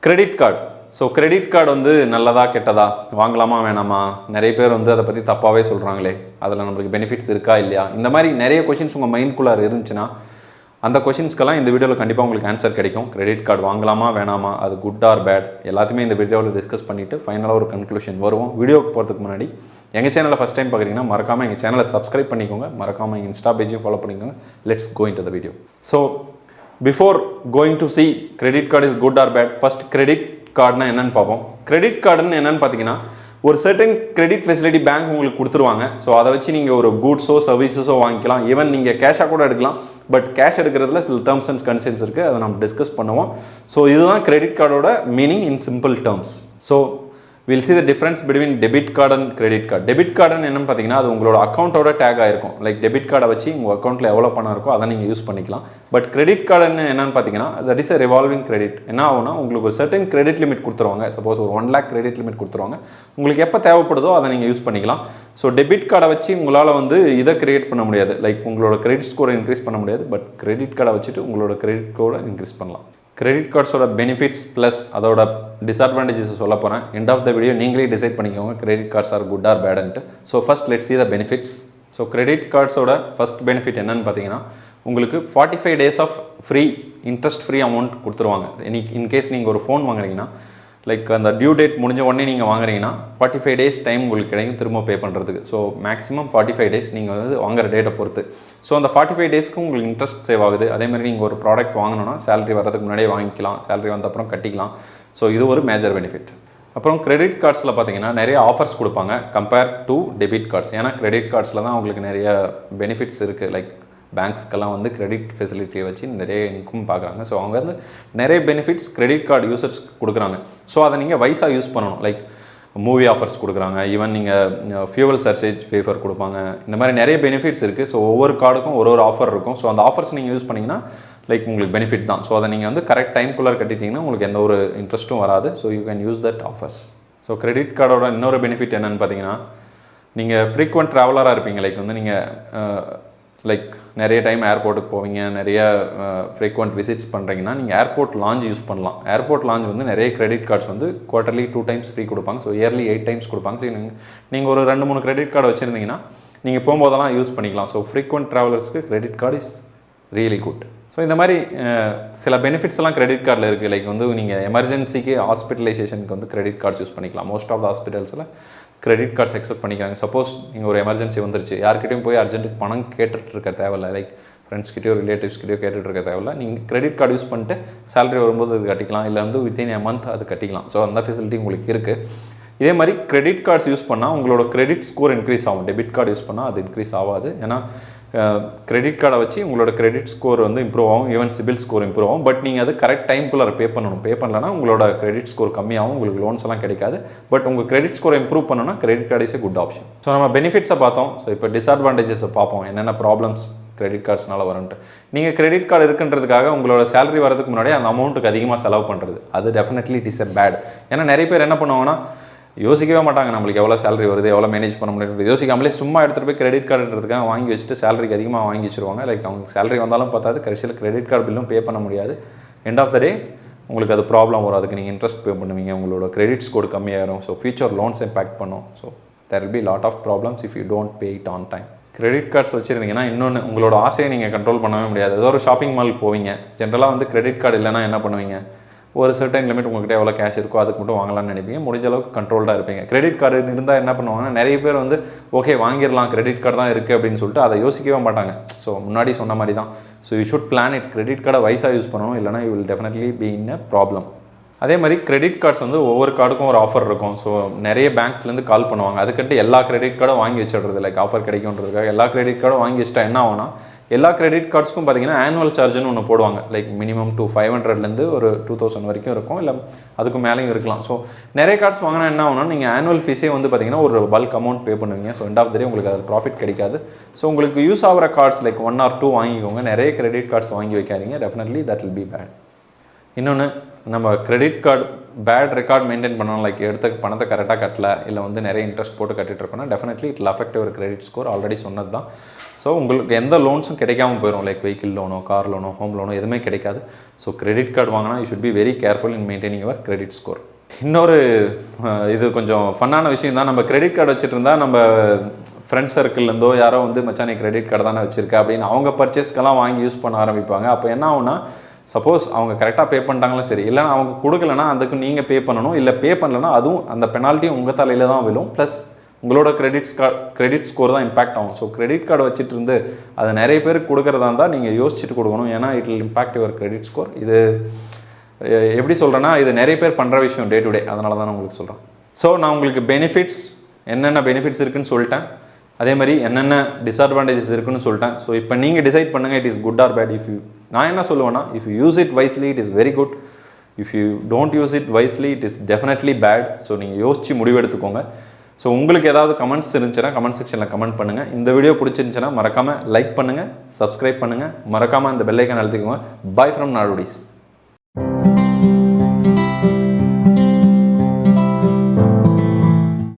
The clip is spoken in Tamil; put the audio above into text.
Credit card. So credit card வந்து நல்லதா கெட்டதா, வாங்கலாமா வேணாமா, நிறைய பேர் வந்து அதை பற்றி தப்பாகவே சொல்கிறாங்களே, அதில் நம்மளுக்கு பெனிஃபிட்ஸ் இருக்கா இல்லையா, இந்த மாதிரி நிறைய கொஷின்ஸ் உங்கள் மைண்ட்குள்ளார இருந்துச்சுன்னா அந்த கொஷின்ஸ்க்கெல்லாம் இந்த வீடியோவில் கண்டிப்பாக உங்களுக்கு ஆன்சர் கிடைக்கும். கிரெடிட் கார்டு வாங்கலாமா வேணாமா, அது குட் ஆர் பேட், எல்லாத்தையுமே இந்த வீடியோவில் டிஸ்கஸ் பண்ணிவிட்டு ஃபைனலாக ஒரு கன்க்ளூஷன் வருவோம். வீடியோக்கு போகிறதுக்கு முன்னாடி எங்கள் சேனலை ஃபஸ்ட் டைம் பார்க்குறீங்கன்னா மறக்காமல் எங்கள் சேனலை சப்ஸ்கிரைப் பண்ணிக்கோங்க, மறக்காமல் எங்கள் இன்ஸ்டா பேஜையும் ஃபாலோ பண்ணிக்கோங்க. Let's go into the video. So before going to see credit card is good or bad, first credit கார்டுனா என்னென்னு பார்ப்போம். கிரெடிட் கார்டுன்னு என்னென்னு பார்த்தீங்கன்னா ஒரு சர்டன் கிரெடிட் ஃபெசிலிட்டி பேங்க் உங்களுக்கு கொடுத்துருவாங்க. ஸோ அதை வச்சு நீங்கள் ஒரு கூட்ஸோ சர்வீசஸோ வாங்கிக்கலாம். ஈவன் நீங்கள் கேஷாக கூட எடுக்கலாம். பட் கேஷ் எடுக்கிறதுல சில டேர்ம்ஸ் அண்ட் கண்டிஷன்ஸ் இருக்குது, அதை நம்ம டிஸ்கஸ் பண்ணுவோம். ஸோ இதுதான் கிரெடிட் கார்டோட meaning in simple terms. So will see the difference between debit card and credit card. Debit கார்டுன்னு என்னென்னு பார்த்தீங்கன்னா அது உங்களோட அக்கௌண்ட்டோட டேக் ஆகிருக்கும். லைக் டெபிட் கார்டை வச்சு உங்கள் அக்கௌண்ட்டில் எவ்வளோ பணம் இருக்கோ அதை நீங்கள் யூஸ் பண்ணிக்கலாம். பட் கிரெடிட் கார்டுன்னு என்னென்னு பார்த்தீங்கன்னா that is a revolving credit. என்ன ஆகும்னா உங்களுக்கு ஒரு சர்டன் கிரெடிட் லிமிட் கொடுத்துருவாங்க. சப்போஸ் ஒரு 1 lakh கிரெடிட் லிமிட் கொடுத்துருவாங்க. உங்களுக்கு எப்போ தேவைப்படுதோ அதை நீங்கள் யூஸ் பண்ணிக்கலாம். ஸோ டெபிட் கார்டை வச்சு உங்களால் வந்து இதை கிரியேட் பண்ண முடியாது, லைக் உங்களோட கிரெடிட் ஸ்கோரை இன்க்ரீஸ் பண்ண முடியாது. பட் கிரெடிட் கார்டை வச்சுட்டு உங்களோட கிரெடிட் ஸ்கோரை இன்க்ரீஸ் பண்ணலாம். கிரெடிட் கார்ட்ஸோட பெனிஃபிட்ஸ் ப்ளஸ் அதோட டிஸ்அட்வான்டேஜஸ் சொல்ல போகிறேன். எண்ட் ஆஃப் த வீடியோ நீங்களே டிசைட் பண்ணிக்கோங்க credit cards are good or பேடுன்ட்டு. So first let's see the benefits. So credit கார்ட்ஸோட ஃபஸ்ட் பெனிஃபிட் என்னென்னு பார்த்தீங்கன்னா உங்களுக்கு 45 days of free interest free amount கொடுத்துருவாங்க. இன்கேஸ் நீங்கள் ஒரு ஃபோன் வாங்குறீங்கன்னா லைக் அந்த டியூ டேட் முடிஞ்ச உடனே நீங்கள் வாங்குறீங்கன்னா 45 days டைம் உங்களுக்கு கிடைக்கும் திரும்ப பே பண்ணுறதுக்கு. ஸோ மேக்ஸிமம் 45 days நீங்கள் வந்து வாங்குற டேட்டை பொறுத்து. ஸோ அந்த 45 daysக்கு உங்களுக்கு இன்ட்ரெஸ்ட் சேவ் ஆகுது. அதேமாதிரி நீங்கள் ஒரு ப்ராடக்ட் வாங்கணும்னா சேலரி வரதுக்கு முன்னாடியே வாங்கிக்கலாம், சேலரி வந்த அப்புறம் கட்டிக்கலாம். ஸோ இது ஒரு மேஜர் பெனிஃபிட். அப்புறம் கிரெடிட் கார்ட்ஸில் பார்த்தீங்கன்னா நிறைய ஆஃபர்ஸ் கொடுப்பாங்க கம்பேர் டு டெபிட் கார்ட்ஸ். ஏன்னா கிரெடிட் கார்ட்ஸில் தான் உங்களுக்கு நிறைய பெனிஃபிட்ஸ் இருக்குது. லைக் பேங்க்ஸ்க்கெல்லாம் வந்து கிரெடிட் ஃபெசிலிட்டியை வச்சு நிறைய இன்கம் பார்க்குறாங்க. ஸோ அவங்க வந்து நிறைய பெனிஃபிட்ஸ் கிரெடிட் கார்டு யூசர்ஸ் கொடுக்குறாங்க. ஸோ அதை நீங்கள் வைஸாக யூஸ் பண்ணணும். லைக் மூவி ஆஃபர்ஸ் கொடுக்குறாங்க, ஈவன் நீங்கள் ஃபியூவல் சர்சேஜ் வேஃபர் கொடுப்பாங்க. இந்த மாதிரி நிறைய பெனிஃபிட்ஸ் இருக்குது. ஸோ ஒவ்வொரு கார்டுக்கும் ஒரு ஆஃபர் இருக்கும். ஸோ அந்த ஆஃபர்ஸ் நீங்கள் யூஸ் பண்ணிங்கன்னா லைக் உங்களுக்கு பெனிஃபிட் தான். ஸோ அதை நீங்கள் வந்து கரெக்ட் டைம்குள்ளே கட்டிட்டிங்கன்னா உங்களுக்கு எந்த ஒரு இன்ட்ரெஸ்ட்டும் வராது. So you can use that offers. So credit கார்டோட இன்னொரு பெனிஃபிட் என்னென்னு பார்த்தீங்கன்னா நீங்கள் ஃப்ரீக்வெண்ட் ட்ராவலராக இருப்பீங்க. லைக் வந்து நீங்கள் லைக் நிறைய டைம் ஏர்போர்ட்டுக்கு போவீங்க, நிறைய ஃப்ரீக்வெண்ட் விசிட்ஸ் பண்ணுறீங்கன்னா நீங்கள் ஏர்போர்ட் லான்ச் யூஸ் பண்ணலாம். ஏர்போர்ட் லான்ச் வந்து நிறைய கிரெடிட் கார்ட்ஸ் வந்து குவார்ட்டர்லி 2 times ஃப்ரீ கொடுப்பாங்க. ஸோ இயர்லி 8 times கொடுப்பாங்க. ஸோ நீங்கள் ஒரு 2-3 கிரெடிட் கார்டு வச்சுருந்தீங்கன்னா நீங்கள் போகும்போதெல்லாம் யூஸ் பண்ணிக்கலாம். ஸோ ஃப்ரீக்வெண்ட் ட்ராவலர்ஸ்க்கு credit card is really good. So இந்த மாதிரி சில பெனிஃபிட்ஸ் எல்லாம் கிரெடிட் கார்டில் இருக்குது. லைக் வந்து நீங்கள் எமர்ஜென்சிக்கு ஹாஸ்பிட்டலைசேஷனுக்கு வந்து கிரெடிட் கார்ட்ஸ் யூஸ் பண்ணிக்கலாம். மோஸ்ட் ஆஃப் த ஹாஸ்பிட்டல்ஸில் கிரெடிட் கார்ட்ஸ் அக்செப்ட் பண்ணிக்கிறாங்க. சப்போஸ் நீங்கள் ஒரு எமர்ஜென்சி வந்துருச்சு, யார்கிட்டையும் போய் அர்ஜென்ட்டுக்கு பணம் கேட்டுட்டு இருக்க தேவையில்லை. லைக் ஃப்ரெண்ட்ஸ்கிட்டயோ ரிலேட்டிவ்ஸ்கிட்டயோ கேட்டுட்டு இருக்க தேவையில்லை. நீங்கள் கிரெடிட் கார்டு யூஸ் பண்ணிட்டு சேலரி வரும்போது அது கட்டிக்கலாம், இல்லை வந்து வித்தின் a month அது கட்டிக்கலாம். ஸோ அந்த ஃபெசிலிட்டி உங்களுக்கு இருக்குது. இதே மாதிரி கிரெடிட் கார்ட்ஸ் யூஸ் பண்ணால் உங்களோட கிரெடிட் ஸ்கோர் இன்க்ரீஸ் ஆகும். டெபிட் கார்டு யூஸ் பண்ணால் அது இன்க்ரீஸ் ஆகாது. ஏன்னா கிரெடிட் கார்டை வச்சு உங்களோட கிரெடிட் ஸ்கோர் வந்து இம்ப்ரூவ் ஆகும், ஈவன் சிபில் ஸ்கோர் இம்ப்ரூவ் ஆகும். பட் நீங்கள் அது கரெக்ட் டைம்குள்ளே பே பண்ணணும். பே பண்ணலன்னா உங்களோட கிரெடிட் ஸ்கோர் கம்மியாகும், உங்களுக்கு லோன்ஸ் எல்லாம் கிடைக்காது. பட் உங்கள் கிரெடிட் ஸ்கோரை இம்ப்ரூவ் பண்ணணும்னா credit card is a good option. So நம்ம பெனிஃபிட்ஸை பார்த்தோம். ஸோ இப்போ டிஸ்அட்வான்டேஜஸை பார்ப்போம், என்னென்ன ப்ராப்ளம்ஸ் கிரெடிட் கார்ட்ஸ்னால வரும்ட்டு. நீங்கள் கிரெடிட் கார்டு இருக்குன்றதுக்காக உங்களோட சேலரி வரதுக்கு முன்னாடி அந்த அமௌண்ட்டுக்கு அதிகமாக செலவு பண்ணுறது, அது definitely it is a bad. ஏன்னா நிறைய பேர் என்ன பண்ணுவாங்கன்னா யோசிக்கவே மாட்டாங்க நம்மளுக்கு எவ்வளோ சேலரி வருது, எவ்வளோ மேனேஜ் பண்ண முடியும் யோசிக்காமலே சும்மா எடுத்துகிட்டு போய் கிரெடிட் கார்டுன்றதுக்காக வாங்கி வச்சுட்டு சேலரிக்கு அதிகமாக வாங்கி வச்சுருவாங்க. லைக் அவங்க சேலரி வந்தாலும் பார்த்தாது, கடைசியில் கிரெடிட் கார்டு பில்லும் பே பண்ண முடியாது. எண்ட் ஆஃப் த டே உங்களுக்கு அது ப்ராப்ளம் வரும். அதுக்கு நீங்கள் இன்ட்ரெஸ்ட் பே பண்ணுவீங்க, உங்களோட கிரெடிட் ஸ்கோர் கம்மியாயிரும். ஸோ ஃபியூச்சர் லோன்ஸ் இம்பாக்ட் பண்ணும். So there will be lot of problems if you don't pay it on time. Credit cards வச்சுருந்தீங்கன்னா இன்னொன்று, உங்களோட ஆசையை நீங்கள் கண்ட்ரோல் பண்ணவே முடியாது. ஏதோ ஒரு ஷாப்பிங் மால் போவீங்க, ஜென்ரலாக வந்து கிரெடிட் கார்டு இல்லைனா என்ன பண்ணுவீங்க, ஒரு சர்டன் லிமிட் உங்கள்கிட்ட எவ்வளோ கேஷ் இருக்கோ அதுக்கு மட்டும் வாங்கலாம்னு நினைப்பீங்க. முடிஞ்ச அளவுக்கு கண்ட்ரோல்டாக இருப்பீங்க. கிரெடிட் கார்டு இருந்தால் என்ன பண்ணுவாங்கன்னா நிறைய பேர் வந்து ஓகே வாங்கிடலாம், கிரெடிட் கார்டு தான் இருக்குது அப்படின்னு சொல்லிட்டு அதை யோசிக்கவே மாட்டாங்க. ஸோ முன்னாடி சொன்ன மாதிரி தான். So you should plan it. Credit கார்டை வைஸாக யூஸ் பண்ணணும், இல்லைனா you will definitely be in a problem. அதே மாதிரி கிரெடிட் கார்ட்ஸ் வந்து ஒவ்வொரு கார்டுக்கும் ஒரு ஆஃபர் இருக்கும். ஸோ நிறைய பேங்க்ஸ்லேருந்து கால் பண்ணுவாங்க. அதுக்கிட்ட எல்லா கிரெடிட் கார்டும் வாங்கி வச்சிடுறது, லைக் ஆஃபர் கிடைக்குன்றதுக்காக எல்லா கிரெடிட் கார்டும் வாங்கி வச்சுட்டா என்ன ஆகும்னா எல்லா கிரெடிட் கார்ட்ஸ்க்கும் பார்த்தீங்கன்னா ஆனுவல் சார்ஜ்னு ஒன்று போடுவாங்க. லைக் மினிமம் 500லேருந்து ஒரு 2000 வரைக்கும் இருக்கும், இல்லை அதுக்கு மேலேயும் இருக்கலாம். ஸோ நிறைய கார்ட்ஸ் வாங்கினா என்ன ஆகும்னா நீங்கள் ஆனுவல் ஃபீஸே வந்து பார்த்தீங்கன்னா ஒரு பல்க் அமௌண்ட் பே பண்ணுவீங்க. ஸோ எண்ட் ஆஃப் த டே உங்களுக்கு அது ப்ராஃபிட் கிடைக்காது. ஸோ உங்களுக்கு யூஸ் ஆகிற கார்ட்ஸ் லைக் 1 or 2 வாங்கிக்கோங்க. நிறைய கிரெடிட் கார்ட்ஸ் வாங்கி வைக்காதீங்க. Definitely that will be bad. இன்னொன்று, நம்ம credit card bad record maintain பண்ணணும். லைக் எடுத்த பணத்தை கரெக்டாக கட்டல, இல்லை வந்து நிறைய இன்ட்ரெஸ்ட் போட்டு கட்டிட்டு இருக்கோம்னா definitely it will affect your credit score. Already சொன்னது தான். ஸோ உங்களுக்கு எந்த லோன்ஸும் கிடைக்காம போயிடும், லைக் வெஹிக்கிள் லோனோ, கார் லோனோ, ஹோம் லோனோ எதுவுமே கிடைக்காது. ஸோ கிரெடிட் கார்டு வாங்கினா you should be very careful in maintaining your credit score. இன்னொரு இது கொஞ்சம் ஃபன்னான விஷயம் தான். நம்ம கிரெடிட் கார்டு வச்சுட்டு இருந்தால் நம்ம ஃப்ரெண்ட்ஸ் சர்க்கிள்லேருந்தோ யாரோ வந்து மச்சான் நீ கிரெடிட் கார்டு தானே வச்சிருக்க அப்படின்னு அவங்க பர்ச்சேஸ்க்கெல்லாம் வாங்கி யூஸ் பண்ண ஆரம்பிப்பாங்க. அப்போ என்ன ஆகுனா, சப்போஸ் அவங்க கரெக்டாக பே பண்ணிட்டாங்களும் சரி, இல்லைனா அவங்க கொடுக்கலன்னா அதுக்கு நீங்கள் பே பண்ணணும், இல்லை பே பண்ணலன்னா அதுவும் அந்த பெனால்ட்டியும் உங்கள் தலையில் தான் விழும். ப்ளஸ் உங்களோட கிரெடிட் ஸ்கோர் தான் இம்பாக்ட் ஆகும். ஸோ கிரெடிட் கார்டு வச்சுட்டு இருந்து அதை நிறைய பேருக்கு கொடுக்குறதா இருந்தால் நீங்கள் யோசிச்சுட்டு கொடுக்கணும். ஏன்னா it will impact your credit score. இது எப்படி சொல்கிறேன்னா, இது நிறைய பேர் பண்ணுற விஷயம் டே டு டே, அதனால தான் நான் உங்களுக்கு சொல்கிறேன். ஸோ நான் உங்களுக்கு என்னென்ன பெனிஃபிட்ஸ் இருக்குன்னு சொல்லிட்டேன், அதே மாதிரி என்னென்ன டிஸ்அட்வான்டேஜஸ் இருக்குன்னு சொல்லிட்டேன். ஸோ இப்போ நீங்கள் டிசைட் பண்ணுங்கள், it is good or bad. நான் என்ன சொல்லுவேன்னா, if you use it wisely it is very good, if you don't use it wisely it is definitely bad. So நீங்கள் யோசித்து முடிவெடுத்துக்கோங்க. ஸோ உங்களுக்கு ஏதாவது கமெண்ட்ஸ் இருந்துச்சுன்னா கமெண்ட் செக்ஷனில் கமெண்ட் பண்ணுங்கள். இந்த வீடியோ பிடிச்சிருந்துச்சுன்னா மறக்காமல் லைக் பண்ணுங்கள், சப்ஸ்கிரைப் பண்ணுங்கள், மறக்காமல் இந்த பெல் ஐக்கான் அழுத்திக்கோங்க. Bye from நாடோடிஸ்.